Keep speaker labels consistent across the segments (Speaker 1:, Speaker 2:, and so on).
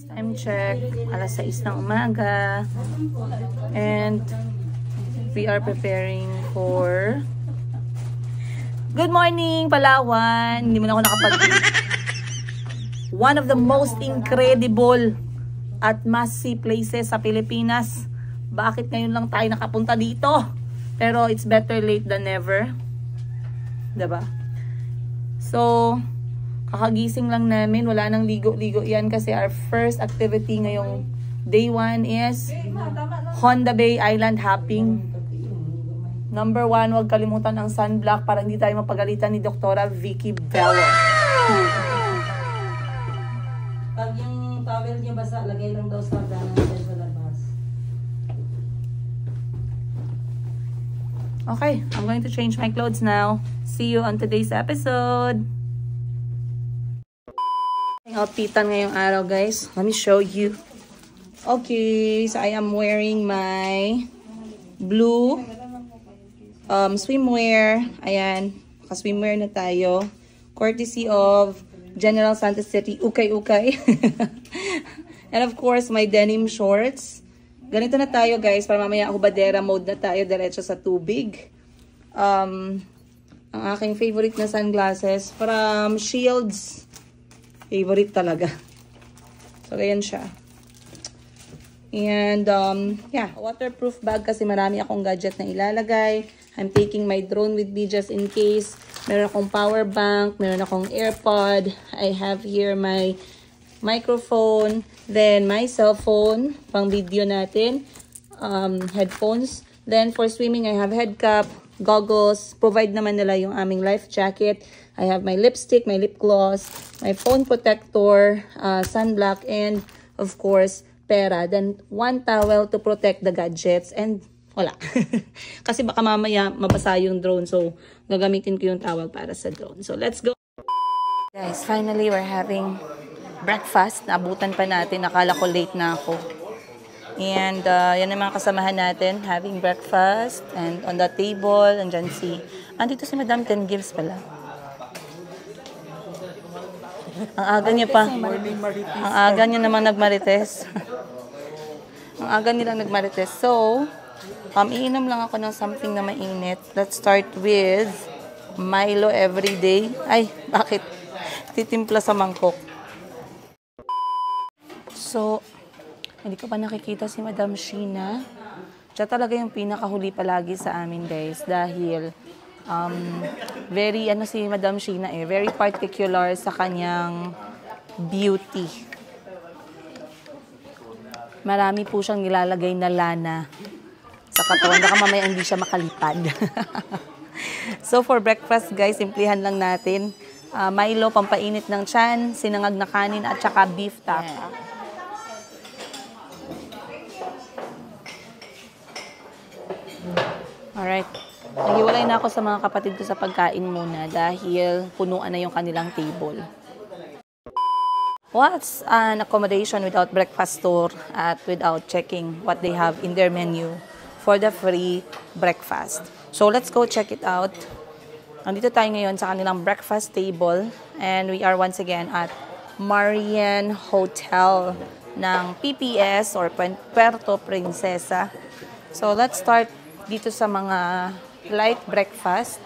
Speaker 1: Time check, alas 6 ng umaga. And we are preparing for... Good morning, Palawan! Hindi mo na ako one of the most incredible at must-see places sa Pilipinas. Bakit ngayon lang tayo nakapunta dito? Pero it's better late than never. Diba? So, kakagising lang namin. Wala nang ligo-ligo yan kasi our first activity ngayong day 1 is Honda Bay Island hopping. Number 1, huwag kalimutan ang sunblock para hindi tayo mapagalitan ni Doktora Vicky Bello.
Speaker 2: Pag yung towel niya basa, lagay lang daw sa hagdanan dyan sa labas.
Speaker 1: Okay, I'm going to change my clothes now. See you on today's episode. Outfitan ngayong araw, guys. Let me show you. Okay, so I am wearing my blue swimwear. Ayan, swimwear na tayo. Courtesy of General Santos City, ukay-ukay. And of course, my denim shorts. Ganito na tayo, guys, para mamaya hubadera mode na tayo, diretso sa tubig. Ang aking favorite na sunglasses from Shields. Favorite talaga. So, ganyan siya. And, yeah, waterproof bag kasi marami akong gadget na ilalagay. I'm taking my drone with me just in case. Meron akong power bank, meron akong AirPod. I have here my microphone, then my cell phone, pang video natin, headphones. Then, for swimming, I have head cap, goggles. Provide naman nila yung aming life jacket. I have my lipstick, my lip gloss, my phone protector, sunblock, and of course, pera. Then, one towel to protect the gadgets. And wala. Kasi baka mamaya mabasa yung drone. So, gagamitin ko yung towel para sa drone. So, let's go. Guys, finally, we're having breakfast. Naabutan pa natin. Nakala ko late na ako. And, yan ang mga kasamahan natin. Having breakfast. And on the table, andyan andito si Madam Ten Gives pala. Ang aga niya pa. Ang aga niya naman nagmarites. Ang aga nilang nagmarites. So, iinom lang ako ng something na mainit. Let's start with Milo everyday. Ay, bakit? Titimpla sa mangkok. So, hindi ko pa nakikita si Madam Sheena. Siya talaga yung pinakahuli palagi sa amin, guys. Dahil, very, si Madam Sheena very particular sa kanyang beauty. Marami po siyang nilalagay na lana sa katawan. Baka mamaya hindi siya makalipad. So, for breakfast, guys, simplihan lang natin. Milo, pampainit ng tiyan, sinangag na kanin, at saka beef tapa. Alright. Naghiwalay na ako sa mga kapatid ko sa pagkain muna dahil punuan na yung kanilang table. What's an accommodation without breakfast store at without checking what they have in their menu for the free breakfast? So let's go check it out. Nandito tayo ngayon sa kanilang breakfast table and we are once again at Marian Hotel ng PPS or Puerto Princesa. So let's start dito sa mga light breakfast.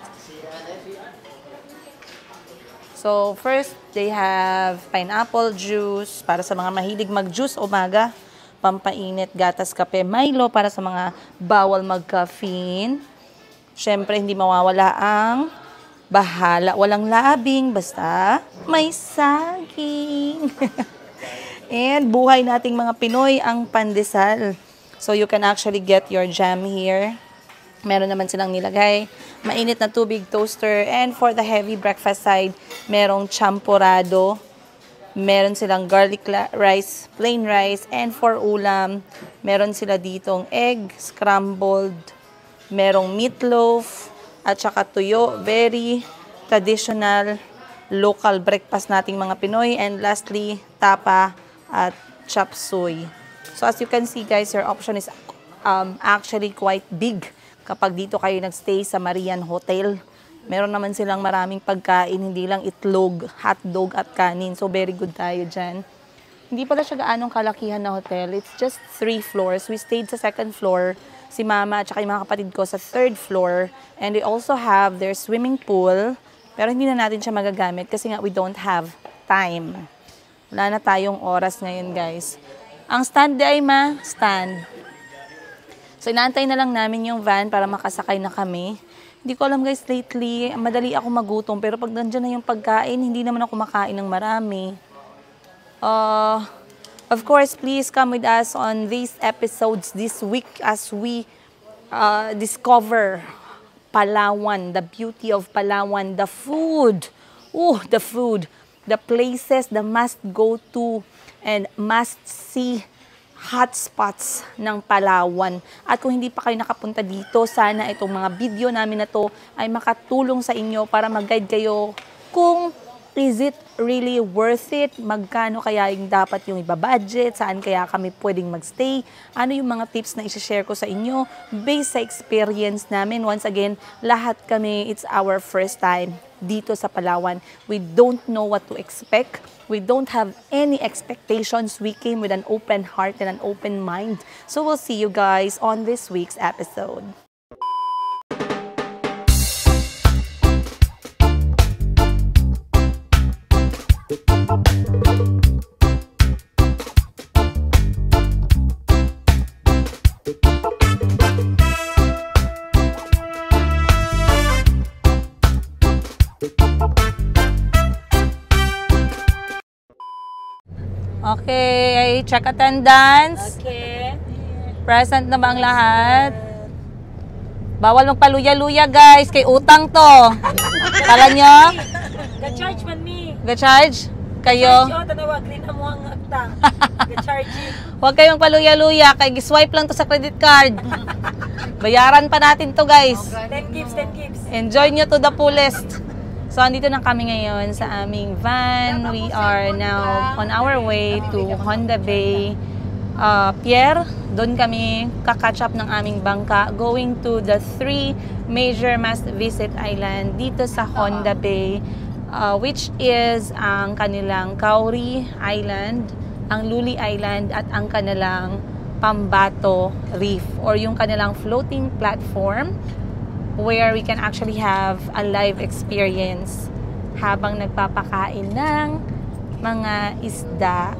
Speaker 1: So, first, they have pineapple juice para sa mga mahilig mag-juice umaga. Pampainit, gatas, kape, Milo para sa mga bawal mag-caffeine. Siyempre, hindi mawawala ang bahala. Walang labing, basta may saging. And buhay nating mga Pinoy ang pandesal. So, you can actually get your jam here. Meron naman silang nilagay. Mainit na tubig, toaster. And for the heavy breakfast side, merong champurrado. Meron silang garlic rice, plain rice. And for ulam, meron sila ditong egg, scrambled. Merong meatloaf, at saka tuyo. Very traditional, local breakfast nating mga Pinoy. And lastly, tapa at chop suey. So as you can see, guys, your option is actually quite big. Kapag dito kayo nagstay sa Marian Hotel, meron naman silang maraming pagkain, hindi lang itlog, hotdog at kanin. So, very good tayo dyan. Hindi pala siya gaanong kalakihan na hotel. It's just 3 floors. We stayed sa 2nd floor. Si mama at saka yung mga kapatid ko sa 3rd floor. And they also have their swimming pool. Pero hindi na natin siya magagamit kasi nga we don't have time. Wala na tayong oras ngayon, guys. Ang stand ay stand. So, inaantay na lang namin yung van para makasakay na kami. Hindi ko alam, guys, lately, madali ako magutom. Pero pag nandiyan na yung pagkain, hindi naman ako kumakain ng marami. Of course, please come with us on these episodes this week as we discover Palawan, the beauty of Palawan, the food. The food. The places, the must-go-to and must-see hotspots ng Palawan. At kung hindi pa kayo nakapunta dito, sana itong mga video namin na to ay makatulong sa inyo para mag-guide kayo kung is it really worth it? Magkano kaya yung dapat yung iba-budget? Saan kaya kami pwedeng magstay? Ano yung mga tips na i-share ko sa inyo based sa experience namin? Once again, lahat kami, it's our first time dito sa Palawan. We don't know what to expect. We don't have any expectations. We came with an open heart and an open mind. So we'll see you guys on this week's episode. Okay, check attendance.
Speaker 2: Okay.
Speaker 1: Present na ba ang lahat? Bawal magpaluya-luya, guys. Kay utang to. Kala nyo?
Speaker 2: Ga-charge man me.
Speaker 1: Ga-charge? Kayo?
Speaker 2: Charge, tanawa, green na mo ang akta. Ga-charge.
Speaker 1: Huwag kayong paluya-luya. Kay swipe lang to sa credit card. Bayaran pa natin to, guys.
Speaker 2: 10 gives, 10 gives.
Speaker 1: Enjoy nyo to the fullest. So, andito na kami ngayon sa aming van. We are now on our way to Honda Bay Pier. Doon kami kakatch up ng aming bangka going to the 3 major must-visit island dito sa Honda Bay, which is ang kanilang Kauri Island, ang Luli Island, at ang kanilang Pambato Reef, or yung kanilang floating platform where we can actually have a live experience habang nagpapakain ng mga isda.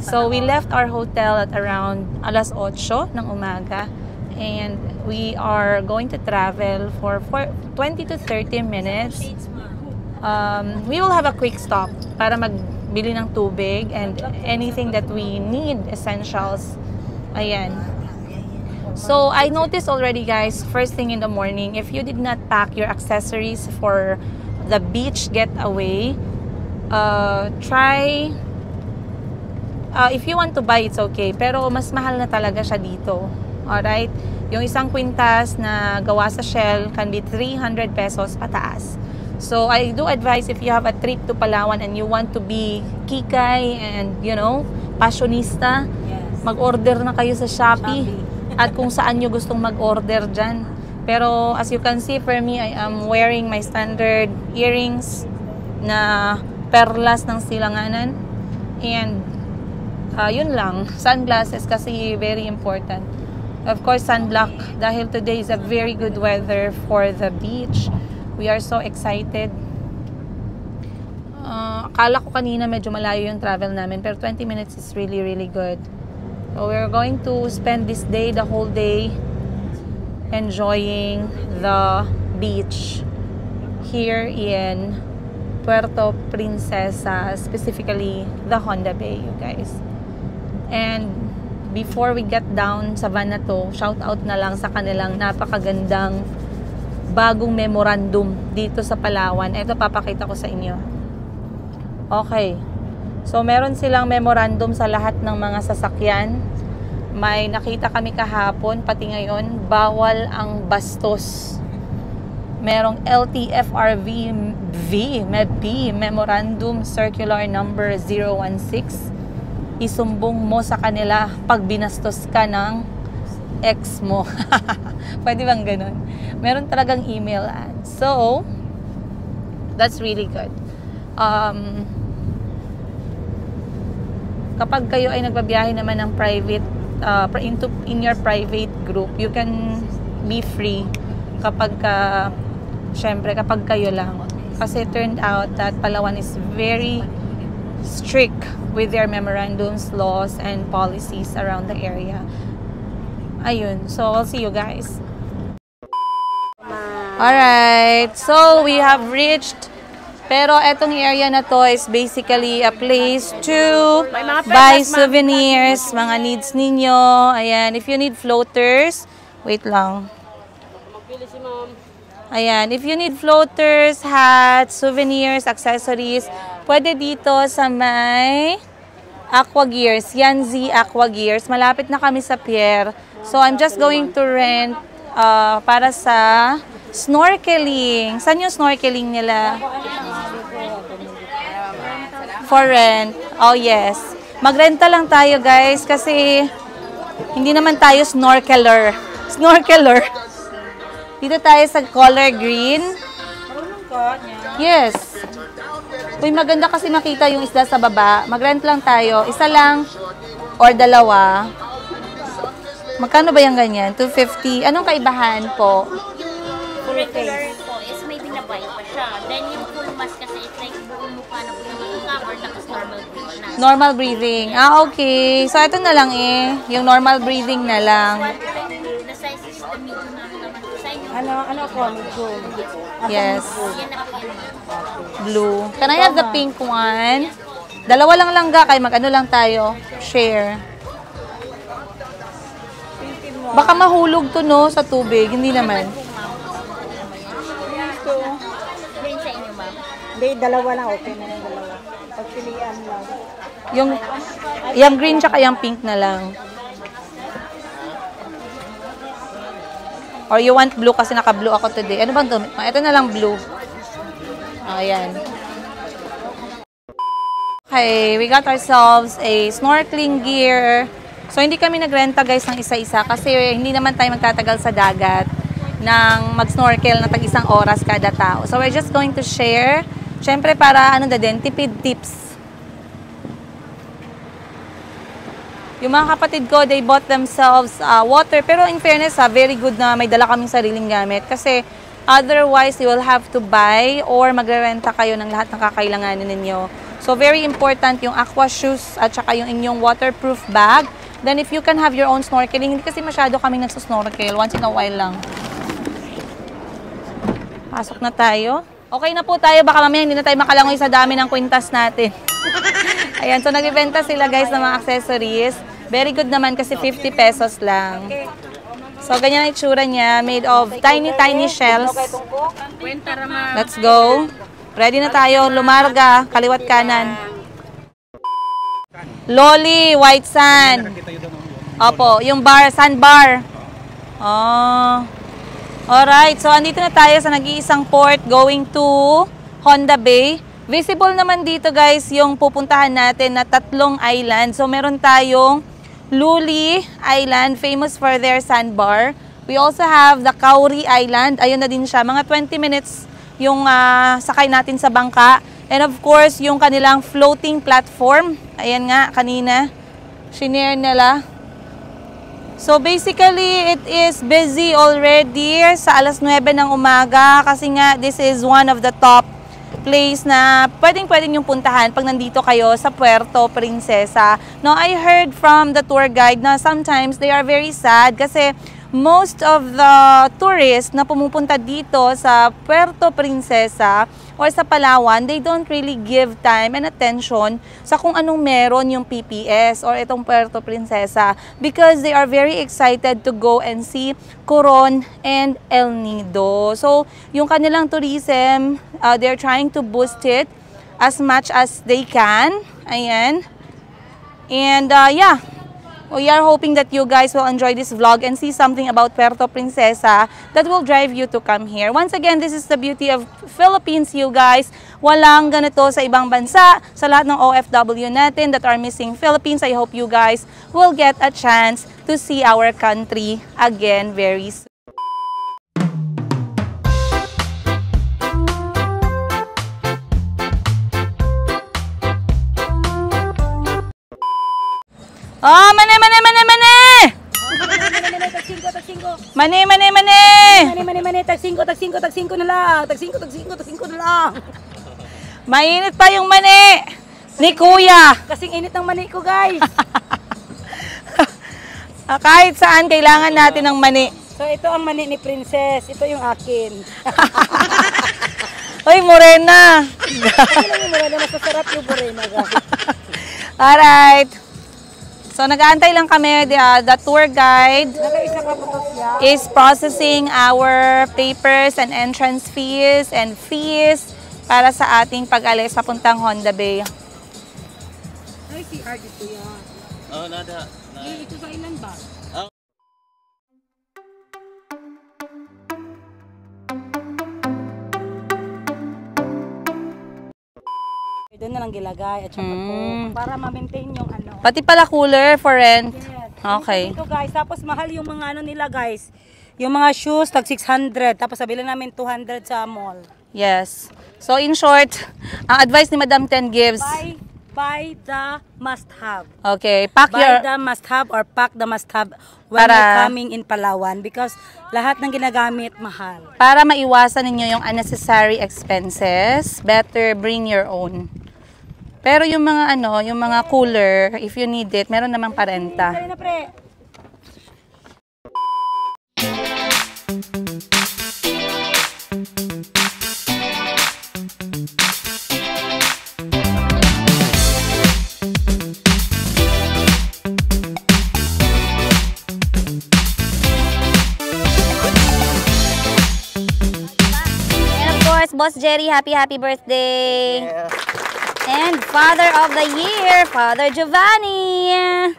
Speaker 1: So, we left our hotel at around alas 8 ng umaga and we are going to travel for 20 to 30 minutes. We will have a quick stop para magbili ng tubig and anything that we need, essentials. Ayan. So, I noticed already, guys, first thing in the morning, if you did not pack your accessories for the beach getaway, try, if you want to buy, it's okay, pero mas mahal na talaga siya dito. Alright? Yung isang kwintas na gawa sa Shell can be 300 pesos pataas. So, I do advise if you have a trip to Palawan and you want to be kikay and, you know, passionista,
Speaker 2: Yes.
Speaker 1: mag-order na kayo sa Shopee. At kung saan nyo gustong mag-order dyan. Pero as you can see, for me, I am wearing my standard earrings na perlas ng silanganan. And yun lang, sunglasses kasi very important. Of course, sunblock dahil today is a very good weather for the beach. We are so excited. Akala ko kanina medyo malayo yung travel namin, pero 20 minutes is really, really good. So we're going to spend this day, the whole day, enjoying the beach here in Puerto Princesa, specifically the Honda Bay, you guys. And before we get down sa van na to, shout out na lang sa kanilang napakagandang bagong memorandum dito sa Palawan. Ito, papakita ko sa inyo. Okay. So, meron silang memorandum sa lahat ng mga sasakyan. May nakita kami kahapon, pati ngayon, bawal ang bastos. Merong LTFRB Memorandum Circular Number 016. Isumbong mo sa kanila pag binastos ka ng ex mo. Pwede bang ganun? Meron talagang email ad. So, that's really good. kapag kayo ay nagbabiyahe naman ng private, in your private group, you can be free kapag syempre kapag kayo lang. Kasi turned out that Palawan is very strict with their memorandums, laws, and policies around the area. Ayun. So, I'll see you guys. Alright. So, we have reached. Pero etong area na to is basically a place to buy souvenirs, mga needs ninyo. Ayan. If you need floaters, wait lang. Ayan, if you need floaters, hats, souvenirs, accessories, pwede dito sa may Aqua Gears, Yanzi Aqua Gears. Malapit na kami sa pier. So, I'm just going to rent para sa snorkeling. Saan yung snorkeling nila? For rent. Oh, yes. Magrenta lang tayo, guys, kasi hindi naman tayo snorkeler. Snorkeler. Dito tayo sa color green. Yes. Uy, maganda kasi makita yung isda sa baba. Mag-rent lang tayo. Isa lang or dalawa. Magkano ba yung ganyan? 250. Anong kaibahan po?
Speaker 3: Regular po is may binabay pa siya. Then yung full mask kasi it's like buong mukha na po yung cover tapos normal breathing na.
Speaker 1: Normal breathing. Ah, okay. So, ito na lang eh. Yung normal breathing na lang.
Speaker 3: The size is the medium na naman po sa inyo.
Speaker 2: Ano ko? Gold.
Speaker 1: Yes.
Speaker 3: Yan na po yan.
Speaker 1: Blue. Can I have the pink one? Dalawa lang langga kay mag-ano lang tayo. Share. Baka mahulog to no sa tubig. Hindi naman.
Speaker 3: Green sa inyo, ma'am.
Speaker 2: Hindi, dalawa lang. Okay na yung dalawa. Pagpilian lang.
Speaker 1: Yung green tsaka yung pink na lang. Or you want blue kasi naka-blue ako today. Ano bang gamit mo? Ito na lang blue. Ayan. Okay, we got ourselves a snorkeling gear. So, hindi kami nagrenta guys ng isa-isa kasi hindi naman tayo magtatagal sa dagat ng mag-snorkel na tag-isang oras kada tao. So, we're just going to share. Siyempre, para ano na din, tipid tips. Yung mga kapatid ko, they bought themselves water. Pero in fairness, very good na may dala kaming sariling gamit. Kasi otherwise, you will have to buy or magrerenta kayo ng lahat ng kakailanganin ninyo. So, very important yung aqua shoes at saka yung inyong waterproof bag. Then, if you can have your own snorkeling, hindi kasi masyado kaming nagsusnorkel. Once in a while lang. Pasok na tayo. Okay na po tayo. Baka mamaya hindi na tayo makalangoy sa dami ng kwintas natin. Ayan. So, nagbibenta sila guys ng mga accessories. Very good naman kasi 50 pesos lang. So, ganyan ang itsura niya. Made of tiny shells. Let's go. Ready na tayo. Lumarga. Kaliwat kanan. Loli, white sand. Opo, yung bar, sandbar. Oh. Alright, so andito na tayo sa nag-iisang port going to Honda Bay. Visible naman dito guys yung pupuntahan natin na 3 island. So meron tayong Luli Island, famous for their sandbar. We also have the Kauri Island. Ayun na din siya. Mga 20 minutes yung sakay natin sa bangka. And of course, yung kanilang floating platform. Ayan nga, kanina. Shinare nila. So basically, it is busy already sa alas 9 ng umaga. Kasi nga, this is one of the top place na pwedeng-pwedeng yung puntahan pag nandito kayo sa Puerto Princesa. Now, I heard from the tour guide na sometimes they are very sad kasi most of the tourists na pumupunta dito sa Puerto Princesa or sa Palawan, they don't really give time and attention sa kung anong meron yung PPS or itong Puerto Princesa because they are very excited to go and see Coron and El Nido. So, yung kanilang tourism, they're trying to boost it as much as they can. Ayan. And yeah, we are hoping that you guys will enjoy this vlog and see something about Puerto Princesa that will drive you to come here. Once again, this is the beauty of Philippines, you guys. Walang ganito sa ibang bansa. Sa lahat ng OFW natin that are missing Philippines, I hope you guys will get a chance to see our country again very soon. Oh, mani, mani, mani, mani! Mani, mani, mani!
Speaker 2: Tag 5 na lang. Tag 5 na lang.
Speaker 1: Mainit pa yung mani ni Kuya.
Speaker 2: Kasing init ng mani ko, guys.
Speaker 1: Kahit saan, kailangan natin ng mani.
Speaker 2: So, ito ang mani ni Princess. Ito yung akin.
Speaker 1: Uy, morena.
Speaker 2: Ano lang yung morena? Mas masarap yung morena, guys.
Speaker 1: Alright. So, nag-aantay lang kami. The tour guide
Speaker 2: Nakaisa ka po siya.
Speaker 1: is processing our papers and entrance fees and fees para sa ating pag-alis papuntang Honda Bay.
Speaker 2: Ay, si R dito yan.
Speaker 4: Oh, nada.
Speaker 2: Ito sa ilan ba? Doon na lang gilagay at saka po para ma-maintain yung ano.
Speaker 1: Pati pala cooler for rent.
Speaker 2: Yes.
Speaker 1: Okay.
Speaker 2: Ito guys, tapos mahal yung mga ano nila guys. Yung mga shoes, tag 600. Tapos sabihin namin 200 sa mall.
Speaker 1: Yes. So, in short, ang advice ni Madam Ten gives,
Speaker 2: Buy the must-have.
Speaker 1: okay, pack
Speaker 2: Buy
Speaker 1: your...
Speaker 2: the must-have or pack the must-have when you're coming in Palawan because lahat ng ginagamit mahal.
Speaker 1: Para maiwasan ninyo yung unnecessary expenses, better bring your own. Pero yung mga ano, yung mga cooler, if you need it, meron namang parenta.
Speaker 2: Sorry na pre.
Speaker 3: And of course, Boss Jerry, happy birthday! And Father of the Year, Father Giovanni!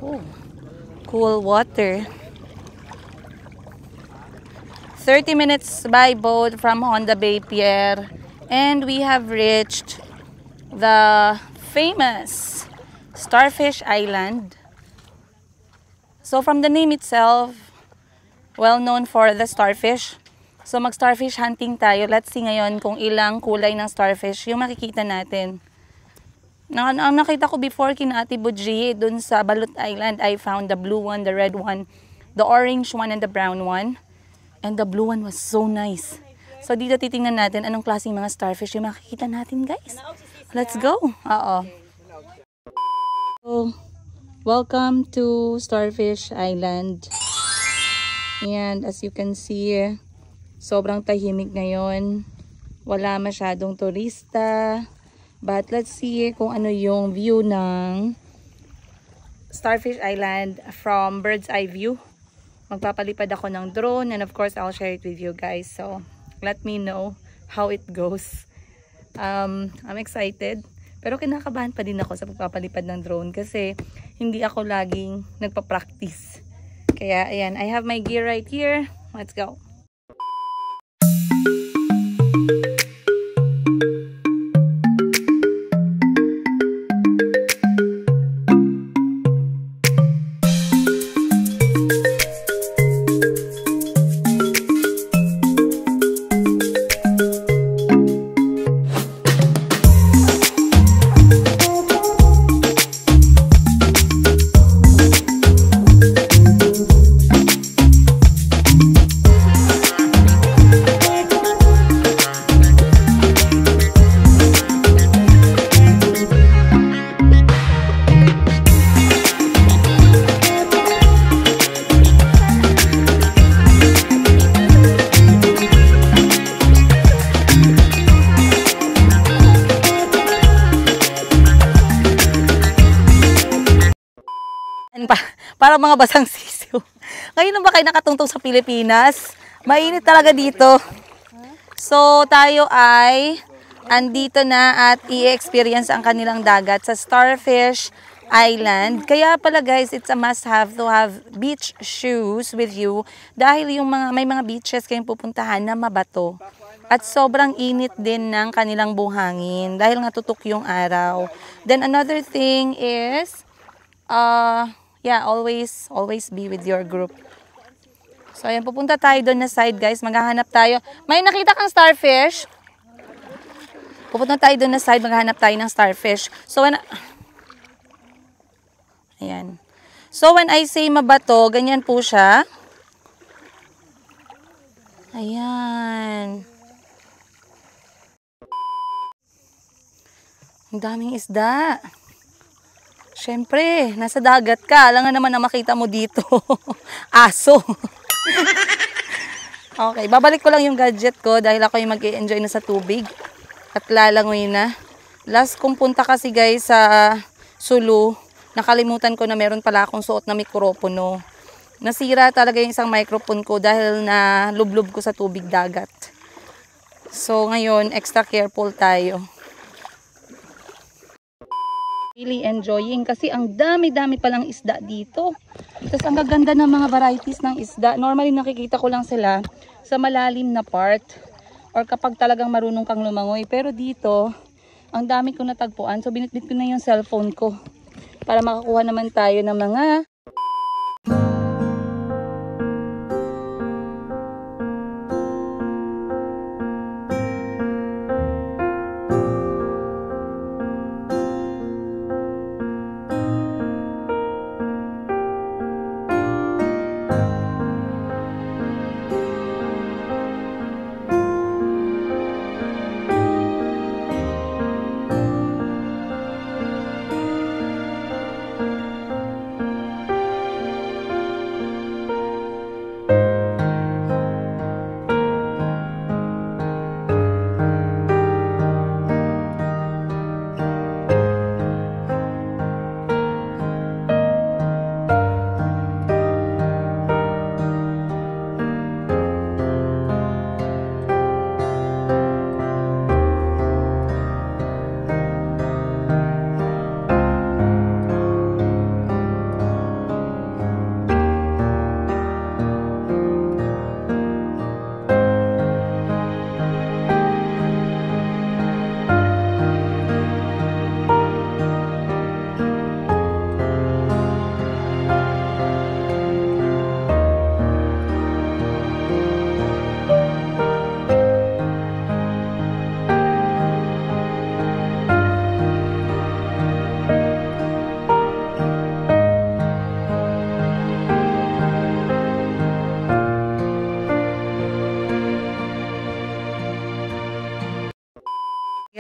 Speaker 1: Oh, cool water. 30 minutes by boat from Honda Bay Pier. And we have reached the famous Starfish Island. So from the name itself, well known for the starfish. So mag-starfish hunting tayo. Let's see ngayon kung ilang kulay ng starfish yung makikita natin. Ang nakita ko before kina Ate Budgie, dun sa Balut Island, I found the blue one, the red one, the orange one, and the brown one. And the blue one was so nice. So, dito titingnan natin anong klaseng mga starfish yung makikita natin, guys. Let's go! Oo. So, welcome to Starfish Island. And as you can see, sobrang tahimik ngayon. Wala masyadong turista. But let's see kung ano yung view ng Starfish Island from bird's eye view. Magpapalipad ako ng drone and of course, I'll share it with you guys. So, let me know how it goes. I'm excited. Pero kinakabahan pa din ako sa pagpapalipad ng drone kasi hindi ako laging nagpa-practice. Kaya, ayan, I have my gear right here. Let's go. Para mga basang sisiw. Ngayon na ba kayo nakatungtong sa Pilipinas? Mainit talaga dito. So, tayo ay andito na at i-experience ang kanilang dagat sa Starfish Island. Kaya pala guys, it's a must-have to have beach shoes with you dahil yung may mga beaches kayong pupuntahan na mabato. At sobrang init din ng kanilang buhangin dahil nga tutok yung araw. Then another thing is, yeah, always be with your group. So ayan, pupunta tayo doon na side guys. Maghahanap tayo. May nakita kang starfish? Pupunta tayo doon na side. Maghahanap tayo ng starfish. So ayan. So when I say mabato, ganyan po siya. Ayan. Ang daming isda. Siyempre, nasa dagat ka. Alam nga naman na makita mo dito. Aso. Okay, babalik ko lang yung gadget ko dahil ako yung mag-i-enjoy na sa tubig. At lalangoy na. Last kong punta kasi guys sa Sulu, nakalimutan ko na meron pala akong suot na mikropono. Nasira talaga yung isang microphone ko dahil na lublob ko sa tubig dagat. So ngayon, extra careful tayo. Really enjoying kasi ang dami-dami palang isda dito. Tapos ang gaganda ng mga varieties ng isda. Normally nakikita ko lang sila sa malalim na part or kapag talagang marunong kang lumangoy. Pero dito, ang dami ko natagpuan. So binitbit ko na yung cellphone ko para makakuha naman tayo ng mga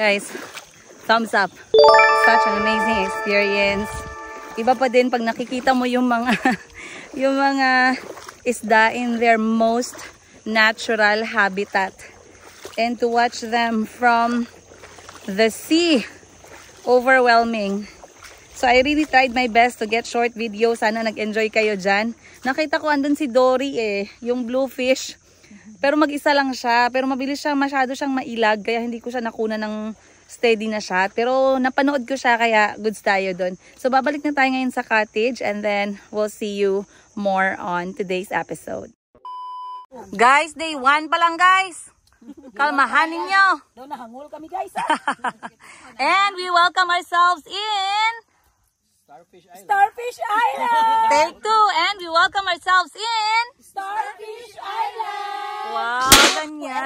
Speaker 1: guys, thumbs up. Such an amazing experience. Iba pa din pag nakikita mo yung mga yung mga isda in their most natural habitat. And to watch them from the sea. Overwhelming. So I really tried my best to get short video. Sana nag-enjoy kayo dyan. Nakita ko andun si Dory yung bluefish. Pero mag-isa lang siya. Pero mabilis siya, masyado siyang mailag. Kaya hindi ko siya nakuna ng steady na shot. Pero napanood ko siya kaya goods tayo dun. So babalik na tayo ngayon sa cottage. And then we'll see you more on today's episode. Guys, day 1 pa lang guys. Kalmahan ninyo.
Speaker 2: Doon nahangul kami guys.
Speaker 1: And we welcome ourselves in
Speaker 2: Starfish Island!
Speaker 1: Take 2. And we welcome ourselves in
Speaker 2: Starfish Island!
Speaker 1: Wow, ganyan.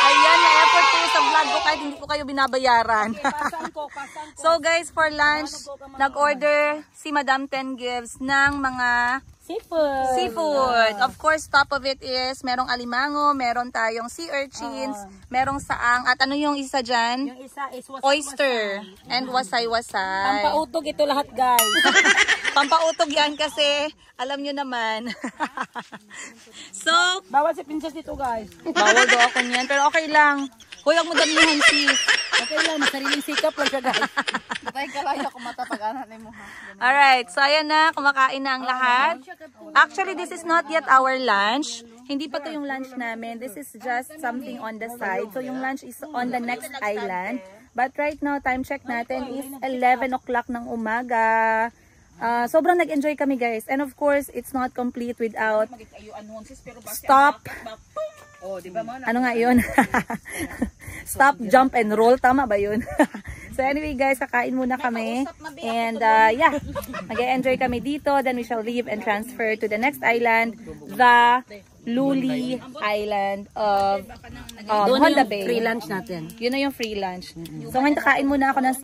Speaker 1: Ayan, na-effort ko sa vlog ko kahit hindi ko kayo binabayaran.
Speaker 2: Pasan ko.
Speaker 1: So guys, for lunch, nag-order si Madam Ten Gives ng mga seafood. Of course, top of it is merong alimango, meron tayong sea urchins, merong saang, at ano yung isa dyan?
Speaker 2: Yung isa is
Speaker 1: Oyster and wasay-wasay.
Speaker 2: Pampautog ito lahat guys.
Speaker 1: Pampautog yan kasi alam nyo naman. So,
Speaker 2: Bawal si Princess dito guys.
Speaker 1: bawal daw ako niyan, pero okay lang. Huwag mo damihan sis.
Speaker 2: Okay lang, masariling sikap lang siya guys.
Speaker 4: Patay ka lang ako matapag-anan mo ha.
Speaker 1: Alright, so ayan na, kumakain na ang lahat. Actually, this is not yet our lunch. Hindi pa to yung lunch namin. This is just something on the side. So yung lunch is on the next island. But right now, time check natin is 11 o'clock ng umaga. Sobrang nag-enjoy kami guys. And of course, it's not complete without stop Ano nga yun? Stop, jump, and roll. Tama ba yun? So anyway guys, kakain muna kami. And yeah, mag-enjoy kami dito. Then we shall leave and transfer to the next island, the Luli Island of Honda Bay.
Speaker 2: Free lunch natin.
Speaker 1: Yun na yung free lunch. So ngayon kakain muna ako ng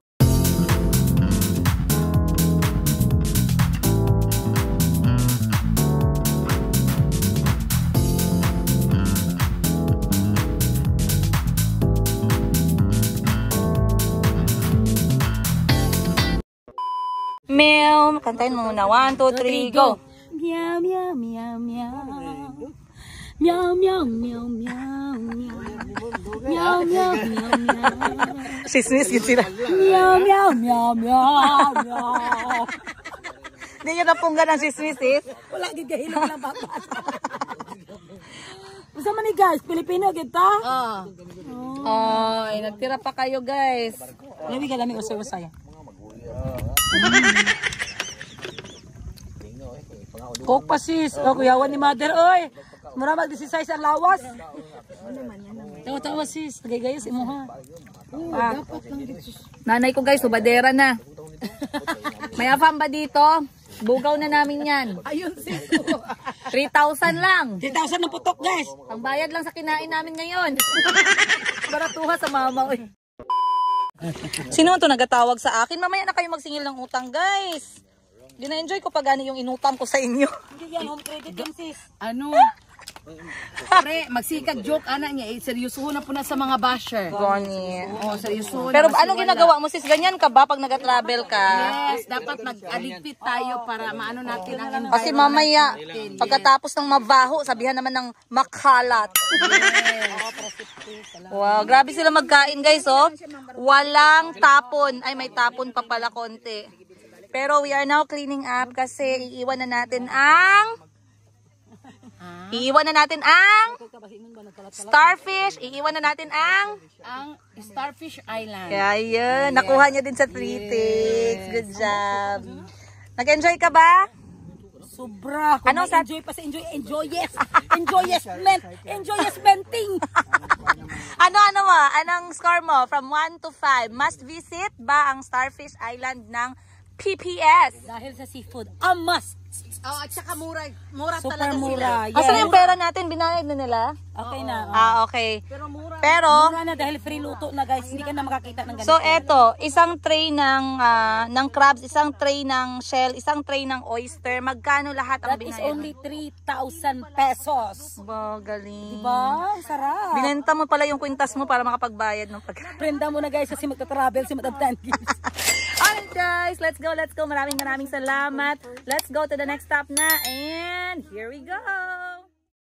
Speaker 1: meow. Kantayin mo muna. 1, 2, 3, go!
Speaker 2: Meow, meow, meow, meow. Meow, meow, meow, meow, meow. Meow, meow, meow, meow.
Speaker 1: Sismis yun sila.
Speaker 2: Meow, meow, meow, meow, meow.
Speaker 1: Hindi nyo napunggan ang sismis eh.
Speaker 2: Wala, gigahilog lang papas. Gusto mo ni guys, Pilipino kita?
Speaker 1: Ay, nagtira pa kayo guys.
Speaker 2: Labi ka namin usay-usay. Coke pa sis. O, kuyawan ni mother. Oy, mura mag-16 ang lawas. Tawa-tawa sis. Nagay-gayos imo ha.
Speaker 1: Nanay ko guys, subadera na. May afam ba dito? Bugaw na namin yan.
Speaker 2: Ayun sis.
Speaker 1: 3,000 lang.
Speaker 2: 3,000 na putok guys.
Speaker 1: Ang bayad lang sa kinain namin ngayon. Baratuha sa mama. Oy. Sino to nagatawag sa akin? Mamaya na kayo magsingil ng utang guys. Dina-enjoy ko pa gani yung inutang ko sa inyo.
Speaker 2: Hindi yan, home credit yan sis.
Speaker 4: Ano? Pre, magsikag joke anak niya. Seryosoho na po na sa mga basher.
Speaker 1: Gani.
Speaker 4: Oh, seryosoho
Speaker 1: Pero
Speaker 4: na.
Speaker 1: anong ginagawa mo sis? Ganyan ka ba pag nag-travel ka?
Speaker 4: Yes, dapat mag-aligpit tayo para maano natin ang environment.
Speaker 1: Kasi mamaya, pagkatapos ng mabaho, sabihan naman ng makalat. Wow, grabe sila magkain guys, oh. Walang tapon. Ay, may tapon pa pala konti. Pero we are now cleaning up kasi iiwan na natin ang starfish. Iiwan na natin ang
Speaker 4: Starfish Island.
Speaker 1: kaya yun, nakuha niya din sa 3 ticks. Good job. Nag-enjoy ka ba?
Speaker 2: Sobra. Kung
Speaker 1: Anong
Speaker 2: may enjoy pa sa enjoy, enjoyes. Enjoyesment. Enjoyesmenting.
Speaker 1: Ano mo? Anong score mo? From 1 to 5. Must visit ba ang Starfish Island ng PPS?
Speaker 2: Dahil sa seafood, a must.
Speaker 4: Oh, at saka mura
Speaker 2: Super
Speaker 4: talaga
Speaker 2: mura.
Speaker 1: Asan na yung pera natin? Binayad na nila?
Speaker 2: Okay na.
Speaker 1: Okay.
Speaker 4: Pero mura.
Speaker 1: Pero,
Speaker 2: Mura na dahil free luto na guys. Hindi ka na makakita ng ganito.
Speaker 1: so eto, isang tray ng crabs, isang tray ng shell, isang tray ng oyster. Magkano lahat ang
Speaker 2: That is
Speaker 1: binayad?
Speaker 2: only 3,000 pesos.
Speaker 1: Ba, galing.
Speaker 2: Diba? Sarap.
Speaker 1: Binenta mo pala yung kwintas mo para makapagbayad ng pagkain.
Speaker 2: Prenda mo na guys kasi magta-travel si Madam Tankis.
Speaker 1: Alright guys, let's go. Maraming salamat. Let's go to the next stop na. And here we go.